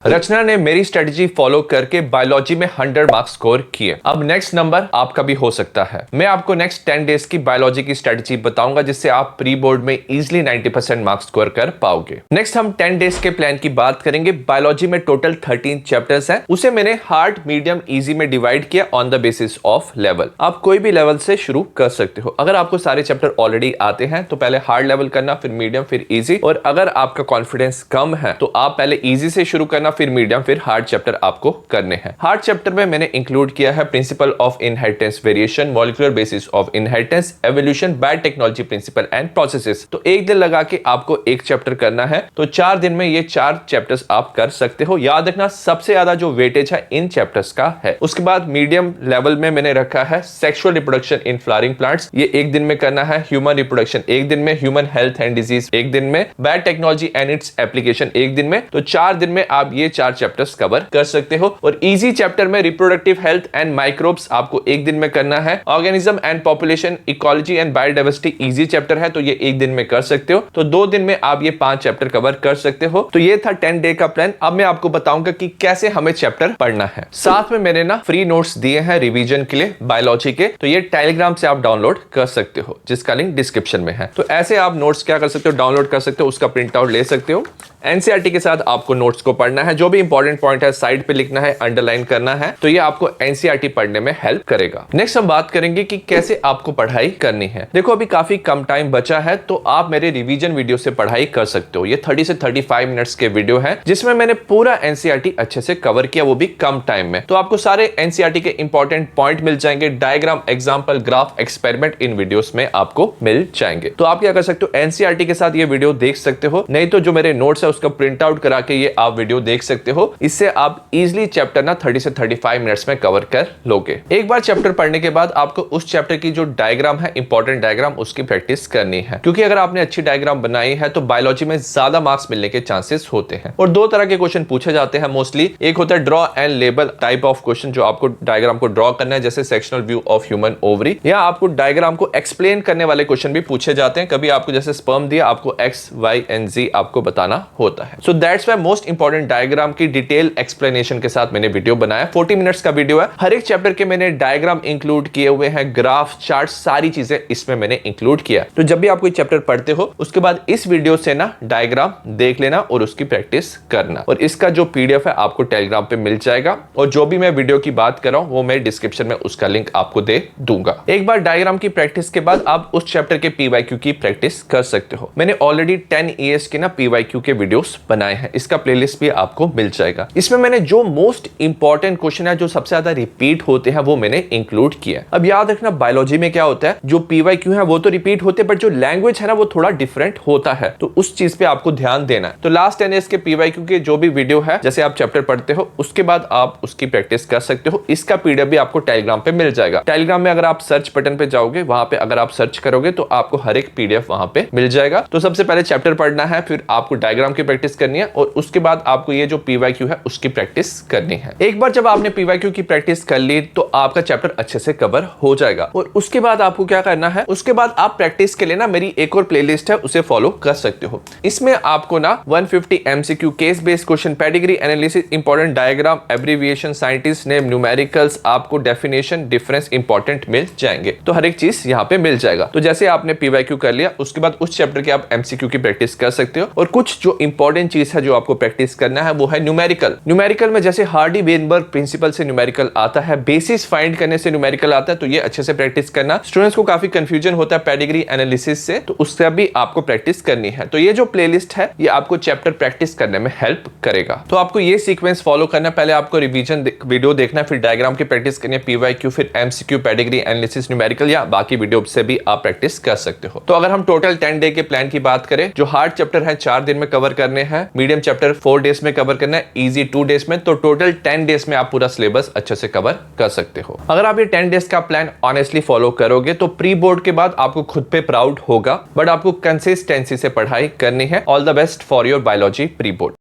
रचना ने मेरी strategy follow करके बायोलॉजी में 100 मार्क्स स्कोर किए। अब नेक्स्ट नंबर आपका भी हो सकता है। मैं आपको नेक्स्ट 10 डेज की बायोलॉजी की स्ट्रेटजी बताऊंगा जिससे आप प्री बोर्ड में इजीली 90% मार्क्स स्कोर कर पाओगे। नेक्स्ट हम 10 डेज के प्लान की बात करेंगे। बायोलॉजी में टोटल 13 चैप्टर्स हैं, उसे मैंने हार्ड, मीडियम, इजी में डिवाइड किया on the basis of level. आप कोई भी लेवल से शुरू कर सकते हो। अगर आपको सारे चैप्टर ऑलरेडी आते हैं तो पहले हार्ड लेवल करना, फिर मीडियम, फिर इजी। और अगर आपका कॉन्फिडेंस कम है तो आप पहले इजी से शुरू करना, फिर मीडियम, फिर हार्ड चैप्टर आपको करने हैं। हार्ड चैप्टर में मैंने इंक्लूड किया है principle of inheritance, variation, molecular basis of inheritance, evolution, biotechnology principle and processes. तो एक दिन लगा के आपको एक चैप्टर करना है, तो 4 दिन में ये 4 चैप्टर्स आप कर सकते हो। याद रखना सबसे ज्यादा जो वेटेज है इन चैप्टर्स का है। उसके बाद मीडियम लेवल में मैंने रखा है sexual reproduction in flowering plants, ये एक दिन में करना है। ह्यूमन रिप्रोडक्शन एक दिन में, ह्यूमन हेल्थ एंड डिजीज एक दिन में, बायोटेक्नोलॉजी एंड इट्स एप्लीकेशन एक दिन में। तो 4 दिन में आप ये 4 चैप्टर्स कवर कर सकते हो। और इजी चैप्टर में रिप्रोडक्टिव हेल्थ एंड माइक्रोब्स आपको एक दिन में करना है। Organism and population, ecology and biodiversity easy chapter है, तो ये एक दिन में कर सकते हो। तो 2 दिन में आप ये 5 चैप्टर कवर कर सकते हो। तो ये था 10 डे का प्लान। अब मैं आपको बताऊंगा कि कैसे हमें चैप्टर पढ़ना है। साथ में मैंने ना फ्री नोट्स दिए हैं रिवीजन के लिए बायोलॉजी के, तो ये टेलीग्राम से आप डाउनलोड कर सकते हो, जिसका लिंक डिस्क्रिप्शन में है। तो ऐसे आप नोट्स क्या कर सकते हो, डाउनलोड कर सकते हो, उसका प्रिंट आउट ले सकते हो। एनसीईआरटी के साथ आपको नोट्स को पढ़ना है, जो भी इंपॉर्टेंट पॉइंट है साइड पे लिखना है, अंडरलाइन करना है, तो ये आपको एनसीईआरटी पढ़ने में हेल्प करेगा। नेक्स्ट हम बात करेंगे कि कैसे आपको पढ़ाई करनी है। देखो अभी काफी कम टाइम बचा है, तो आप मेरे रिवीजन वीडियो से पढ़ाई कर सकते हो। ये 30 से 35 मिनट्स के वीडियो है, जिसमें मैंने पूरा एनसीईआरटी अच्छे से कवर किया, वो भी कम टाइम में। तो आपको सारे एनसीईआरटी के इंपॉर्टेंट पॉइंट मिल जाएंगे, diagram, example, graph, experiment in videos में आपको मिल जाएंगे। तो आप क्या कर सकते हो, एनसीईआरटी के साथ ये वीडियो देख सकते हो, नहीं तो जो मेरे नोट्स है उसका प्रिंट आउट करा के ये आप वीडियो देख सकते हो। इससे आप इजीली चैप्टर ना 30 से 35 मिनट्स में कवर कर लोगे। एक बार चैप्टर पढ़ने के बाद आपको उस चैप्टर की जो डायग्राम है, इंपॉर्टेंट डायग्राम, उसकी प्रैक्टिस करनी है, क्योंकि अगर आपने अच्छी डायग्राम बनाई है तो बायोलॉजी में ज्यादा मार्क्स मिलने के चांसेस होते हैं। और 2 तरह के क्वेश्चन पूछे जाते हैं मोस्टली। एक होता है draw and label type of question, जो आपको डायग्राम को ड्रॉ करना है, जैसे sectional view of human ovary, या आपको डायग्राम को एक्सप्लेन करने वाले क्वेश्चन भी पूछे जाते हैं। कभी आपको जैसे स्पर्म दिया, आपको एक्स, वाई एंड जी आपको बताना होता है। So that's why most important diagram की डिटेल एक्सप्लेनेशन के साथ मैंने वीडियो बनाया। 40 मिनट्स का वीडियो है। हर एक चैप्टर के मैंने डायग्राम इंक्लूड किए हुए हैं, ग्राफ, चार्ट, सारी चीजें इसमें मैंने इंक्लूड किया। तो जब भी आप कोई चैप्टर पढ़ते हो उसके बाद इस वीडियो से ना डायग्राम देख लेना और उसकी प्रैक्टिस करना। और इसका जो पीडीएफ है आपको टेलीग्राम पे मिल जाएगा, और जो भी मैं वीडियो की बात कर रहा हूं वो मैं डिस्क्रिप्शन में उसका लिंक आपको दे दूंगा। एक बार डायग्राम की प्रैक्टिस के बाद आप उस चैप्टर के पीवाईक्यू की प्रैक्टिस कर सकते हो। मैंने ऑलरेडी 10 ईएस के ना पीवाईक्यू के वीडियोस बनाए हैं, इसका प्लेलिस्ट भी आपको मिल जाएगा। इसमें मैंने जो मोस्ट इंपॉर्टेंट क्वेश्चन है, जो सबसे ज्यादा रिपीट होते हैं, वो मैंने इंक्लूड किया। अब याद रखना बायोलॉजी में क्या होता है, जो पीवाईक्यू है वो तो रिपीट होते हैं, बट जो लैंग्वेज है ना वो थोड़ा डिफरेंट होता है, तो उस चीज पे आपको ध्यान देना है। तो लास्ट 10 ईयर्स के पीवाईक्यू के जो भी वीडियो है, जैसे आप चैप्टर पढ़ते हो उसके बाद आप उसकी प्रैक्टिस कर सकते हो। इसका पीडीएफ भी आपको टेलीग्राम पे मिल जाएगा। टेलीग्राम में अगर आप सर्च बटन पे जाओगे, वहां पे अगर आप सर्च करोगे तो आपको हर एक पीडीएफ वहां पे मिल जाएगा। तो सबसे पहले चैप्टर पढ़ना है, फिर आपको डायग्राम की प्रैक्टिस करनी है, और उसके बाद आपको ये जो पीवाईक्यू है उसकी प्रैक्टिस करनी है। एक बार जब आपने पीवाईक्यू की प्रैक्टिस कर ली तो आपका चैप्टर अच्छे से कवर हो जाएगा। और उसके बाद आपको क्या करना है, उसके बाद आप प्रैक्टिस के लिए ना मेरी एक और प्लेलिस्ट है, उसे फॉलो कर सकते हो। इसमें आपको ना 150 MCQ, case based question, pedigree analysis, important diagram, abbreviation, scientist name, numericals, आपको डेफिनेशन, डिफरेंस इंपॉर्टेंट मिल जाएंगे। तो हर एक चीज यहाँ पे मिल जाएगा। तो जैसे आपने पीवाईक्यू कर लिया, उसके बाद उस चैप्टर के आप एमसीक्यू की प्रैक्टिस कर सकते हो। और कुछ जो इंपॉर्टेंट चीज है जो आपको प्रैक्टिस करना है वो है न्यूमेरिकल। न्यूमेरिकल में जैसे हार्डी वेनबर्ग प्रिंसिपल से न्यूमेरिकल आता है, बेसिस फाइंड करने से न्यूमेरिकल आता है, तो ये अच्छे से प्रैक्टिस करना। स्टूडेंट्स को काफी कंफ्यूजन होता है पेडिग्री एनालिसिस से, तो उससे भी आपको प्रैक्टिस करनी है। तो ये जो प्लेलिस्ट है ये आपको चैप्टर प्रैक्टिस करने में हेल्प करेगा। तो आपको ये सीक्वेंस फॉलो करना, पहले आपको रिवीजन वीडियो देखना, फिर डायग्राम की प्रैक्टिस करनी है, पीवाईक्यू, फिर एमसीक्यू, पेडिग्री एनालिसिस, न्यूमेरिकल, या बाकी वीडियो से भी आप प्रैक्टिस कर सकते हो। तो अगर हम टोटल 10 डे के प्लान की बात करें, जो हार्ड चैप्टर है 4 दिन में कवर करने हैं, मीडियम चैप्टर 4 डेज में कवर करना है, इजी 2 डेज में, तो टोटल 10 डेज में आप पूरा सिलेबस अच्छे से कवर कर सकते हो। अगर आप ये 10 डेज का प्लान ऑनेस्टली फॉलो करोगे तो प्री बोर्ड के बाद आपको खुद पे प्राउड होगा, बट आपको कंसिस्टेंसी से पढ़ाई करनी है। All the best for your biology pre board.